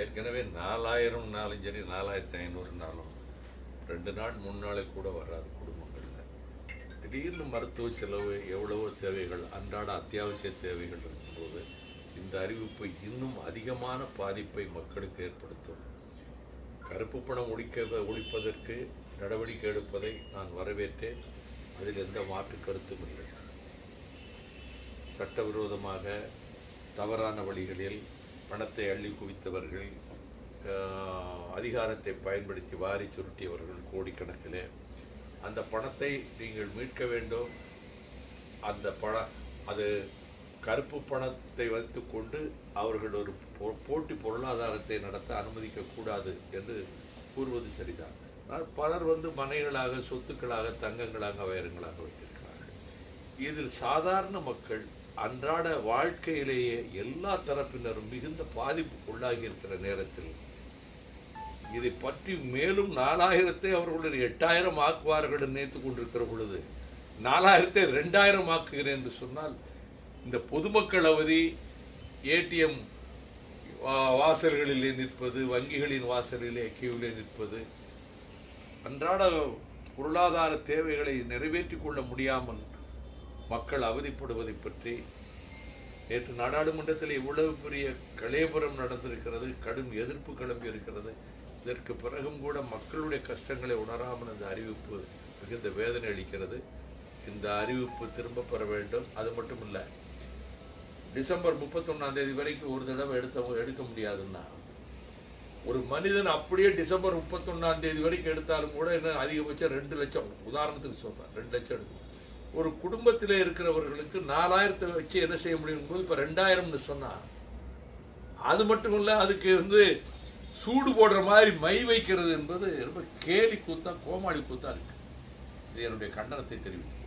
ஏற்கனவே 4000 சரி 4500 2 நாள் 3 நாளைக்கு கூட வராது குடும்பங்களில். திடீர்னு மருத்துவ செலவு எவ்வளவோ தேவைகள், அன்றாட அத்தியாவசிய தேவைகள் இருக்கும்போது இந்த அறிவிப்பு இன்னும் அதிகமான பாதிப்பை மக்களுக்கு ஏற்படுத்தும். கருப்பு பணம் ஒழிப்பதற்கு நடவடிக்கை எடுப்பதை நான் வரவேற்றேன். அதில் எந்த மாற்று கருத்தும் இல்லை. சட்டவிரோதமாக தவறான வழிகளில் பணத்தை அள்ளி குவித்தவர்கள், அதிகாரத்தை பயன்படுத்தி வாரி சுருட்டியவர்கள் கோடிக்கணக்கில், அந்த பணத்தை நீங்கள் மீட்க வேண்டும். அந்த அது கருப்பு பணத்தை வைத்துக்கொண்டு அவர்கள் ஒரு போட்டி பொருளாதாரத்தை நடத்த அனுமதிக்கக்கூடாது என்று கூறுவது சரிதான். ஆனால் பலர் மனைகளாக, சொத்துக்களாக, தங்கங்களாக, வைரங்களாக வைத்திருக்கிறார்கள். இதில் சாதாரண மக்கள் அன்றாட வாழ்க்கையிலேயே எல்லா தரப்பினரும் மிகுந்த பாதிப்புக்கு உள்ளாகி இருக்கிற நேரத்தில் இதை பற்றி மேலும் 4000 அவர்களுடைய 8000 ஆக்குவார்கள் நினைத்து கொண்டிருக்கிற பொழுது 4000 2000 ஆக்குகிறேன் என்று சொன்னால், இந்த பொதுமக்கள் அவதி, ஏடிஎம் வாசல்களிலே நிற்பது, வங்கிகளின் வாசலிலே கியூவிலே நிற்பது, அன்றாட பொருளாதார தேவைகளை நிறைவேற்றி கொள்ள முடியாமல் மக்கள் அவதிப்படுவதை பற்றி நேற்று நாடாளுமன்றத்தில் இவ்வளவு பெரிய கலேபரம் நடந்திருக்கிறது, கடும் எதிர்ப்பு கிளம்பி இருக்கிறது. இதற்கு பிறகும் கூட மக்களுடைய கஷ்டங்களை உணராமல் இந்த அறிவிப்பு மிகுந்த வேதனை அளிக்கிறது. இந்த அறிவிப்பு திரும்ப பெற வேண்டும். அது மட்டும் இல்லை, டிசம்பர் 31 வரைக்கும் ஒரு தடவை எடுக்க முடியாதுன்னா, ஒரு மனிதன் அப்படியே டிசம்பர் 31 வரைக்கும் எடுத்தாலும் கூட என்ன அதிகபட்சம் 2 லட்சம், உதாரணத்துக்கு சொல்றேன், 2 லட்சம் எடுக்கும். ஒரு குடும்பத்தில் இருக்கிறவர்களுக்கு 4000 வச்சு என்ன செய்ய முடியும் போது இப்போ 2000 சொன்னா, அது மட்டும் இல்லை, அதுக்கு சூடு போடுற மாதிரி மை வைக்கிறது என்பது ரொம்ப கேலி கூத்தா, கோமாளி கூத்தா இருக்கு. இது என்னுடைய கண்டனத்தை தெரிவித்து